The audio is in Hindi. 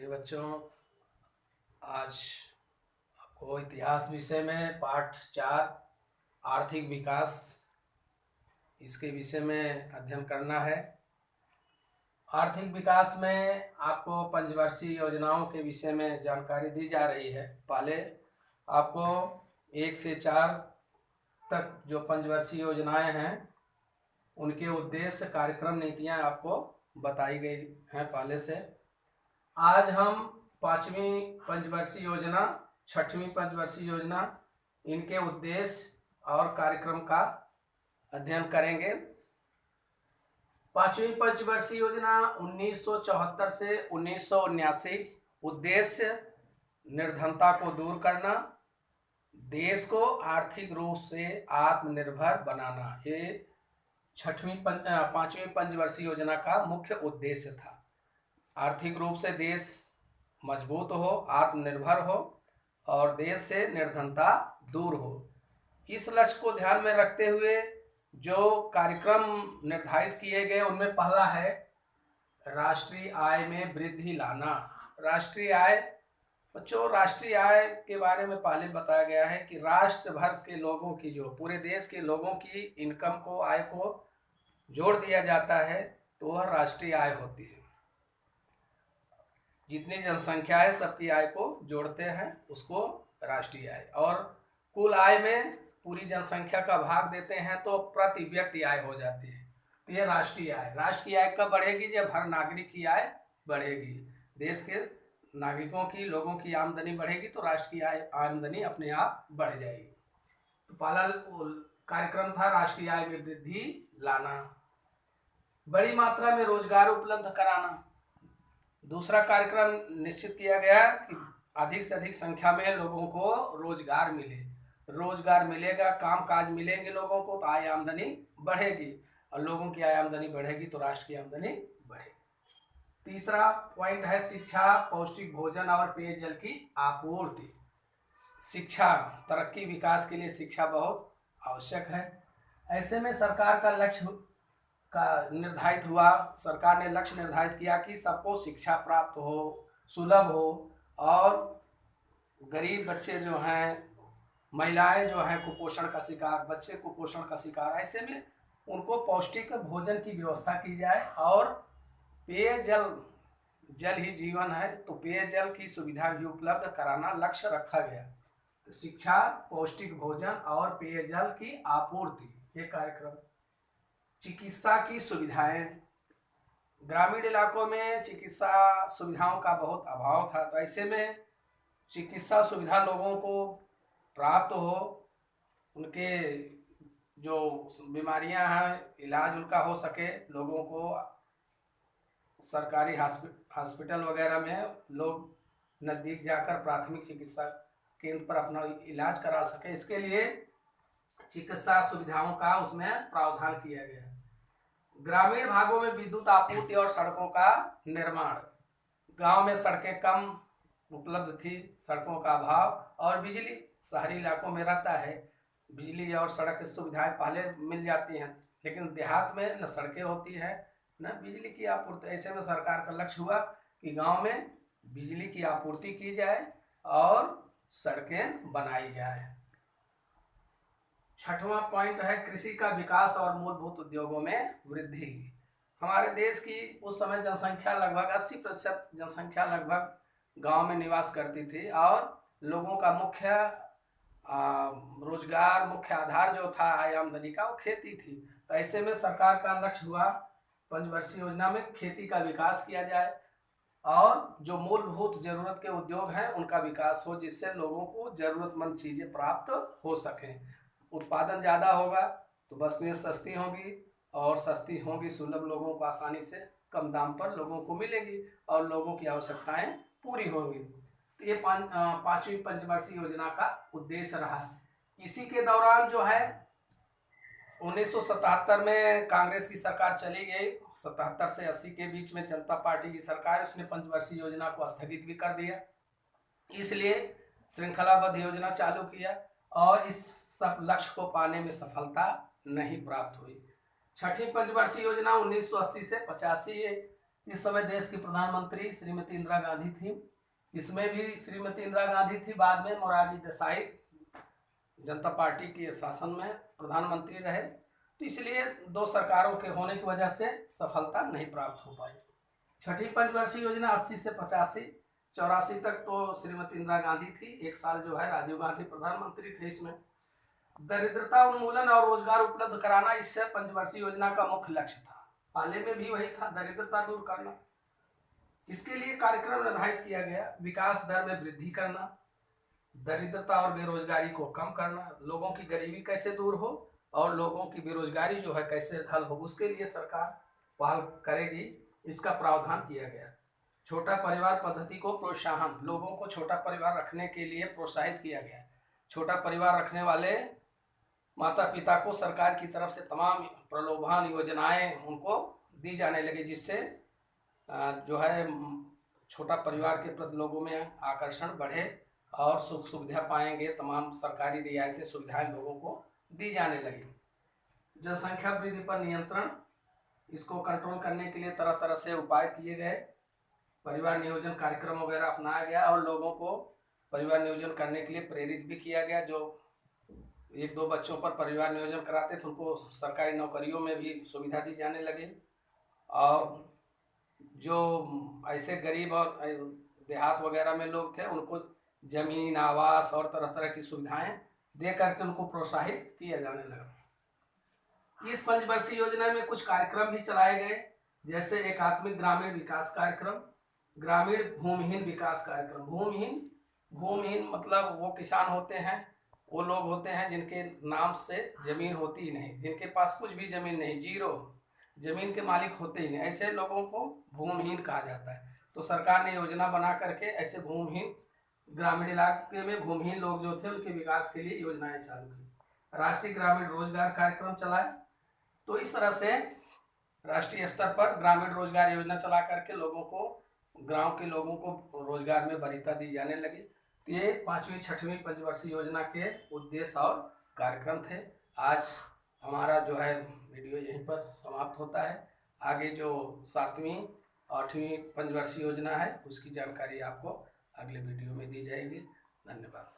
प्रिय बच्चों, आज आपको इतिहास विषय में पाठ 4 आर्थिक विकास इसके विषय में अध्ययन करना है। आर्थिक विकास में आपको पंचवर्षीय योजनाओं के विषय में जानकारी दी जा रही है। पहले आपको 1 से 4 तक जो पंचवर्षीय योजनाएं हैं उनके उद्देश्य, कार्यक्रम, नीतियां आपको बताई गई हैं पहले से। आज हम 5वीं पंचवर्षीय योजना, 6वीं पंचवर्षीय योजना, इनके उद्देश्य और कार्यक्रम का अध्ययन करेंगे। 5वीं पंचवर्षीय योजना 1974 से 1979। उद्देश्य निर्धनता को दूर करना, देश को आर्थिक रूप से आत्मनिर्भर बनाना। ये 5वीं पंचवर्षीय योजना का मुख्य उद्देश्य था। आर्थिक रूप से देश मजबूत हो, आत्मनिर्भर हो और देश से निर्धनता दूर हो। इस लक्ष्य को ध्यान में रखते हुए जो कार्यक्रम निर्धारित किए गए उनमें पहला है राष्ट्रीय आय में वृद्धि लाना। राष्ट्रीय आय, बच्चों, राष्ट्रीय आय के बारे में पहले बताया गया है कि राष्ट्र भर के लोगों की, जो पूरे देश के लोगों की इनकम को, आय को जोड़ दिया जाता है तो वह राष्ट्रीय आय होती है। जितनी जनसंख्या है सबकी आय को जोड़ते हैं, उसको राष्ट्रीय आय। और कुल आय में पूरी जनसंख्या का भाग देते हैं तो प्रति व्यक्ति आय हो जाती है। तो ये राष्ट्रीय आय। राष्ट्र की आय कब बढ़ेगी? जब हर नागरिक की आय बढ़ेगी। देश के नागरिकों की, लोगों की आमदनी बढ़ेगी तो राष्ट्र की आय, आमदनी अपने आप बढ़ जाएगी। तो पहला कार्यक्रम था राष्ट्रीय आय में वृद्धि लाना। बड़ी मात्रा में रोजगार उपलब्ध कराना। दूसरा कार्यक्रम निश्चित किया गया कि अधिक से अधिक संख्या में लोगों को रोजगार मिले। रोजगार मिलेगा, काम काज मिलेंगे लोगों को तो आय आमदनी बढ़ेगी, और लोगों की आय आमदनी बढ़ेगी तो राष्ट्र की आमदनी बढ़ेगी। तीसरा पॉइंट है शिक्षा, पौष्टिक भोजन और पेयजल की आपूर्ति। शिक्षा, तरक्की विकास के लिए शिक्षा बहुत आवश्यक है। ऐसे में सरकार का लक्ष्य का निर्धारित हुआ, सरकार ने लक्ष्य निर्धारित किया कि सबको शिक्षा प्राप्त हो, सुलभ हो, और गरीब बच्चे जो हैं, महिलाएं जो हैं कुपोषण का शिकार, बच्चे कुपोषण का शिकार, ऐसे में उनको पौष्टिक भोजन की व्यवस्था की जाए। और पेयजल, जल ही जीवन है, तो पेयजल की सुविधा भी उपलब्ध कराना लक्ष्य रखा गया। तो शिक्षा, पौष्टिक भोजन और पेयजल की आपूर्ति, ये कार्यक्रम। चिकित्सा की सुविधाएं, ग्रामीण इलाकों में चिकित्सा सुविधाओं का बहुत अभाव था, तो ऐसे में चिकित्सा सुविधा लोगों को प्राप्त हो, उनके जो बीमारियां हैं इलाज उनका हो सके, लोगों को सरकारी हॉस्पिटल वगैरह में लोग नज़दीक जाकर प्राथमिक चिकित्सा केंद्र पर अपना इलाज करा सके, इसके लिए चिकित्सा सुविधाओं का उसमें प्रावधान किया गया। ग्रामीण भागों में विद्युत आपूर्ति और सड़कों का निर्माण। गांव में सड़कें कम उपलब्ध थी, सड़कों का अभाव, और बिजली शहरी इलाकों में रहता है, बिजली और सड़क की सुविधाएं पहले मिल जाती हैं, लेकिन देहात में न सड़कें होती है न बिजली की आपूर्ति। ऐसे में सरकार का लक्ष्य हुआ कि गांव में बिजली की आपूर्ति की जाए और सड़कें बनाई जाए। 6वां पॉइंट है कृषि का विकास और मूलभूत उद्योगों में वृद्धि। हमारे देश की उस समय जनसंख्या लगभग 80% जनसंख्या लगभग गांव में निवास करती थी, और लोगों का मुख्य रोजगार, मुख्य आधार जो था आय आमदनी का, वो खेती थी। तो ऐसे में सरकार का लक्ष्य हुआ पंचवर्षीय योजना में खेती का विकास किया जाए और जो मूलभूत जरूरत के उद्योग हैं उनका विकास हो, जिससे लोगों को जरूरतमंद चीज़ें प्राप्त हो सकें। उत्पादन ज़्यादा होगा तो वस्तुएं सस्ती होंगी, और सस्ती होंगी, सुलभ लोगों को आसानी से कम दाम पर लोगों को मिलेगी और लोगों की आवश्यकताएं पूरी होंगी। तो ये 5वीं पंचवर्षीय योजना का उद्देश्य रहा। इसी के दौरान जो है 1977 में कांग्रेस की सरकार चली गई। 77 से 80 के बीच में जनता पार्टी की सरकार, उसने पंचवर्षीय योजना को स्थगित भी कर दिया, इसलिए श्रृंखलाबद्ध योजना चालू किया, और इस सब लक्ष्य को पाने में सफलता नहीं प्राप्त हुई। 6वीं पंचवर्षीय योजना 1980 से 85 इस समय देश की प्रधानमंत्री श्रीमती इंदिरा गांधी थी। इसमें भी श्रीमती इंदिरा गांधी थी, बाद में मोरारजी देसाई जनता पार्टी के शासन में प्रधानमंत्री रहे। तो इसलिए दो सरकारों के होने की वजह से सफलता नहीं प्राप्त हो पाई। छठी पंचवर्षीय योजना 80 से 85, 84 तक तो श्रीमती इंदिरा गांधी थी, एक साल जो है राजीव गांधी प्रधानमंत्री थे। इसमें दरिद्रता उन्मूलन और रोजगार उपलब्ध कराना इससे पंचवर्षीय योजना का मुख्य लक्ष्य था। पहले में भी वही था, दरिद्रता दूर करना। इसके लिए कार्यक्रम निर्धारित किया गया, विकास दर में वृद्धि करना, दरिद्रता और बेरोजगारी को कम करना, लोगों की गरीबी कैसे दूर हो और लोगों की बेरोजगारी जो है कैसे हल हो, उसके लिए सरकार पहल करेगी, इसका प्रावधान किया गया। छोटा परिवार पद्धति को प्रोत्साहन, लोगों को छोटा परिवार रखने के लिए प्रोत्साहित किया गया। छोटा परिवार रखने वाले माता पिता को सरकार की तरफ से तमाम प्रलोभन योजनाएं उनको दी जाने लगी, जिससे जो है छोटा परिवार के प्रति लोगों में आकर्षण बढ़े और सुख सुविधा पाएंगे। तमाम सरकारी रियायतें सुविधाएं लोगों को दी जाने लगी। जनसंख्या वृद्धि पर नियंत्रण, इसको कंट्रोल करने के लिए तरह तरह से उपाय किए गए। परिवार नियोजन कार्यक्रम वगैरह अपनाया गया और लोगों को परिवार नियोजन करने के लिए प्रेरित भी किया गया। जो एक दो बच्चों पर परिवार नियोजन कराते थे उनको सरकारी नौकरियों में भी सुविधा दी जाने लगे। और जो ऐसे गरीब और देहात वगैरह में लोग थे उनको जमीन, आवास और तरह तरह की सुविधाएं दे करके उनको प्रोत्साहित किया जाने लगा। इस पंचवर्षीय योजना में कुछ कार्यक्रम भी चलाए गए, जैसे एकात्मिक ग्रामीण विकास कार्यक्रम, ग्रामीण भूमिहीन विकास कार्यक्रम। भूमिहीन मतलब वो किसान होते हैं, वो लोग होते हैं जिनके नाम से जमीन होती ही नहीं, जिनके पास कुछ भी जमीन नहीं, जीरो जमीन के मालिक होते ही नहीं, ऐसे लोगों को भूमिहीन कहा जाता है। तो सरकार ने योजना बना करके ऐसे भूमिहीन ग्रामीण इलाके में भूमिहीन लोग जो थे उनके विकास के लिए योजनाएं चालू की। राष्ट्रीय ग्रामीण रोजगार कार्यक्रम चलाया। तो इस तरह से राष्ट्रीय स्तर पर ग्रामीण रोजगार योजना चला करके लोगों को, गांव के लोगों को रोजगार में वरीयता दी जाने लगी। तो ये 5वीं 6वीं पंचवर्षीय योजना के उद्देश्य और कार्यक्रम थे। आज हमारा जो है वीडियो यहीं पर समाप्त होता है। आगे जो 7वीं 8वीं पंचवर्षीय योजना है उसकी जानकारी आपको अगले वीडियो में दी जाएगी। धन्यवाद।